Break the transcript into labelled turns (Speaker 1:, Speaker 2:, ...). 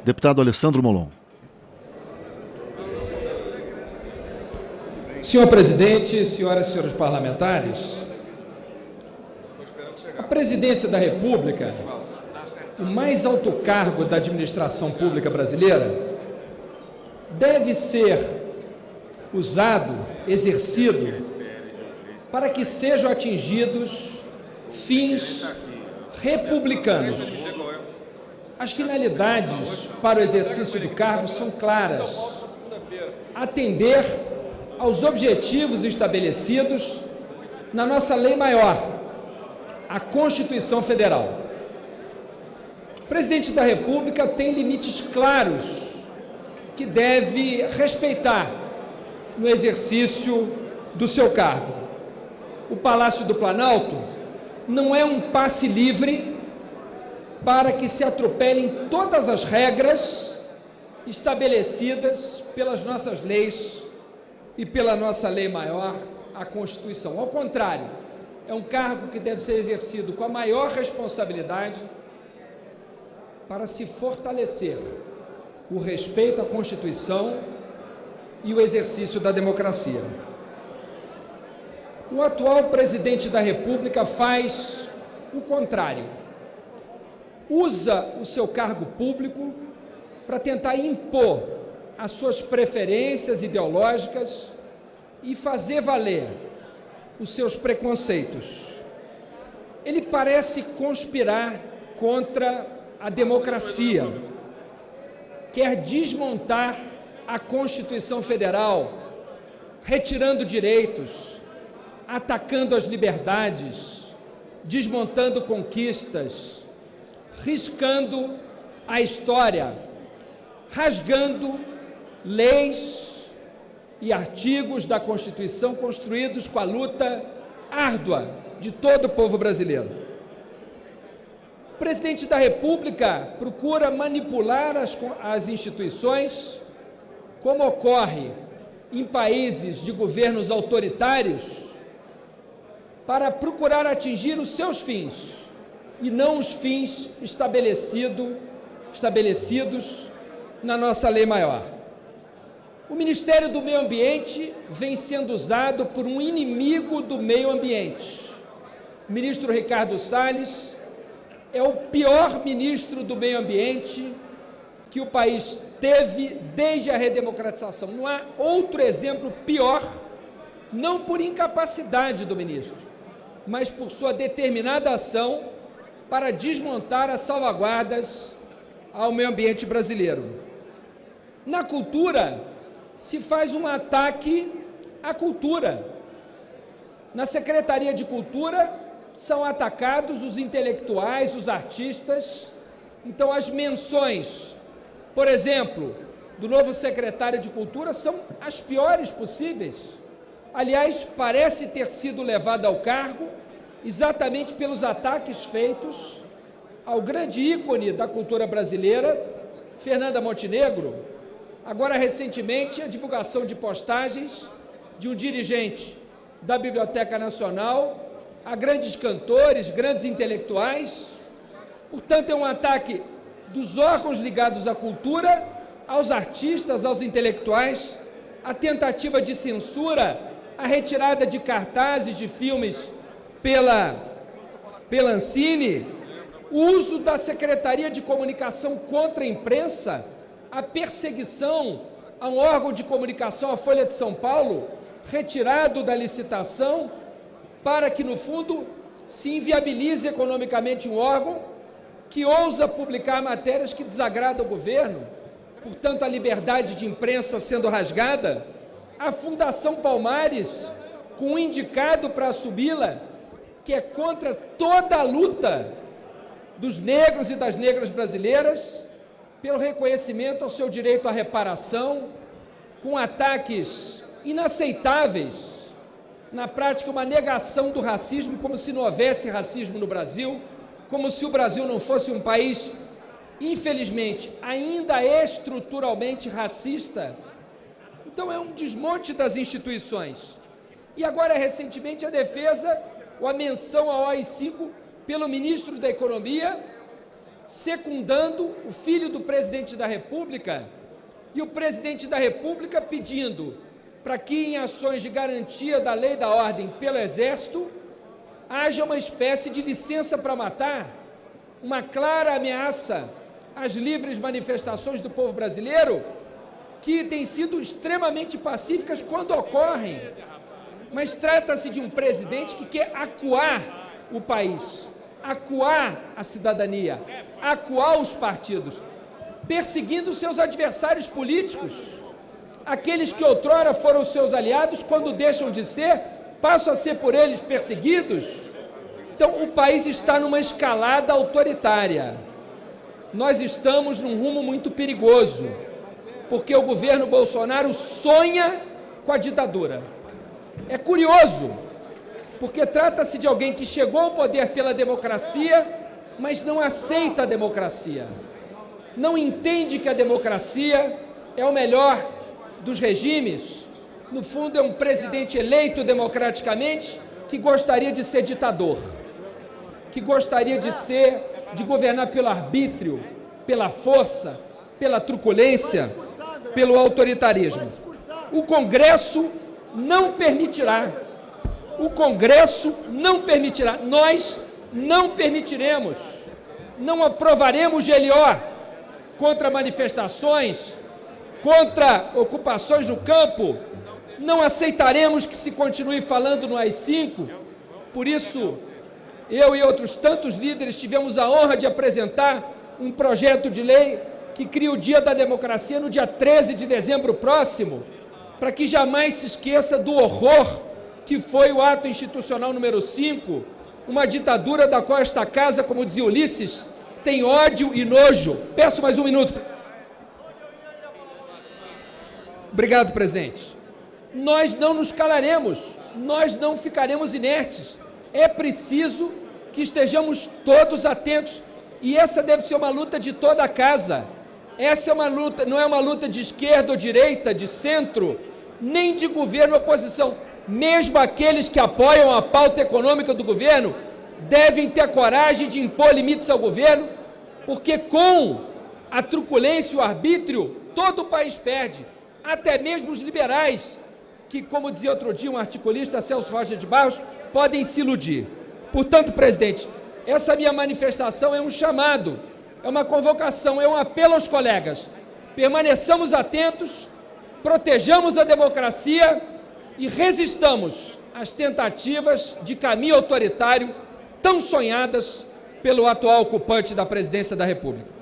Speaker 1: Deputado Alessandro Molon.
Speaker 2: Senhor presidente, senhoras e senhores parlamentares, a presidência da República, o mais alto cargo da administração pública brasileira, deve ser usado, exercido, para que sejam atingidos fins republicanos. As finalidades para o exercício do cargo são claras: atender aos objetivos estabelecidos na nossa lei maior, a Constituição Federal. O presidente da República tem limites claros que deve respeitar no exercício do seu cargo. O Palácio do Planalto não é um passe livre para que se atropelem todas as regras estabelecidas pelas nossas leis e pela nossa lei maior, a Constituição. Ao contrário, é um cargo que deve ser exercido com a maior responsabilidade para se fortalecer o respeito à Constituição e o exercício da democracia. O atual presidente da República faz o contrário. Usa o seu cargo público para tentar impor as suas preferências ideológicas e fazer valer os seus preconceitos. Ele parece conspirar contra a democracia, quer desmontar a Constituição Federal, retirando direitos, atacando as liberdades, desmontando conquistas, riscando a história, rasgando leis e artigos da Constituição construídos com a luta árdua de todo o povo brasileiro. O presidente da República procura manipular as instituições, como ocorre em países de governos autoritários, para procurar atingir os seus fins e não os fins estabelecidos na nossa lei maior. O Ministério do Meio Ambiente vem sendo usado por um inimigo do meio ambiente. O ministro Ricardo Salles é o pior ministro do meio ambiente que o país teve desde a redemocratização. Não há outro exemplo pior, não por incapacidade do ministro, mas por sua determinada ação para desmontar as salvaguardas ao meio ambiente brasileiro. Na cultura, se faz um ataque à cultura. Na Secretaria de Cultura, são atacados os intelectuais, os artistas. Então, as menções, por exemplo, do novo secretário de Cultura são as piores possíveis. Aliás, parece ter sido levado ao cargo exatamente pelos ataques feitos ao grande ícone da cultura brasileira, Fernanda Montenegro. Agora, recentemente, a divulgação de postagens de um dirigente da Biblioteca Nacional a grandes cantores, grandes intelectuais. Portanto, é um ataque dos órgãos ligados à cultura, aos artistas, aos intelectuais, a tentativa de censura, a retirada de cartazes de filmes pela Ancine, o uso da Secretaria de Comunicação contra a imprensa, a perseguição a um órgão de comunicação, a Folha de São Paulo, retirado da licitação, para que, no fundo, se inviabilize economicamente um órgão que ousa publicar matérias que desagradam o governo, portanto, a liberdade de imprensa sendo rasgada, a Fundação Palmares, com um indicado para assumi-la, que é contra toda a luta dos negros e das negras brasileiras, pelo reconhecimento ao seu direito à reparação, com ataques inaceitáveis, na prática uma negação do racismo, como se não houvesse racismo no Brasil, como se o Brasil não fosse um país, infelizmente, ainda estruturalmente racista. Então é um desmonte das instituições. E agora, recentemente, a defesa, ou a menção ao AI-5 pelo ministro da Economia, secundando o filho do presidente da República e o presidente da República pedindo para que, em ações de garantia da lei e da ordem pelo Exército, haja uma espécie de licença para matar, uma clara ameaça às livres manifestações do povo brasileiro, que têm sido extremamente pacíficas quando ocorrem. Mas trata-se de um presidente que quer acuar o país, acuar a cidadania, acuar os partidos, perseguindo seus adversários políticos. Aqueles que outrora foram seus aliados, quando deixam de ser, passam a ser por eles perseguidos. Então, o país está numa escalada autoritária. Nós estamos num rumo muito perigoso, porque o governo Bolsonaro sonha com a ditadura. É curioso, porque trata-se de alguém que chegou ao poder pela democracia, mas não aceita a democracia. Não entende que a democracia é o melhor dos regimes. No fundo, é um presidente eleito democraticamente que gostaria de ser ditador, que gostaria de governar pelo arbítrio, pela força, pela truculência, pelo autoritarismo. O Congresso não permitirá. O Congresso não permitirá. Nós não permitiremos. Não aprovaremos GLO contra manifestações, contra ocupações no campo. Não aceitaremos que se continue falando no AI-5. Por isso, eu e outros tantos líderes tivemos a honra de apresentar um projeto de lei que cria o Dia da Democracia no dia 13 de dezembro próximo, para que jamais se esqueça do horror que foi o ato institucional número 5, uma ditadura da qual esta casa, como dizia Ulisses, tem ódio e nojo. Peço mais um minuto. Obrigado, presidente. Nós não nos calaremos, nós não ficaremos inertes. É preciso que estejamos todos atentos, e essa deve ser uma luta de toda a casa. Essa é uma luta, não é uma luta de esquerda ou direita, de centro, nem de governo ou oposição. Mesmo aqueles que apoiam a pauta econômica do governo devem ter coragem de impor limites ao governo, porque com a truculência e o arbítrio, todo o país perde, até mesmo os liberais, que, como dizia outro dia um articulista, Celso Rocha de Barros, podem se iludir. Portanto, presidente, essa minha manifestação é um chamado, é uma convocação, é um apelo aos colegas. Permaneçamos atentos, protejamos a democracia e resistamos às tentativas de caminho autoritário tão sonhadas pelo atual ocupante da presidência da República.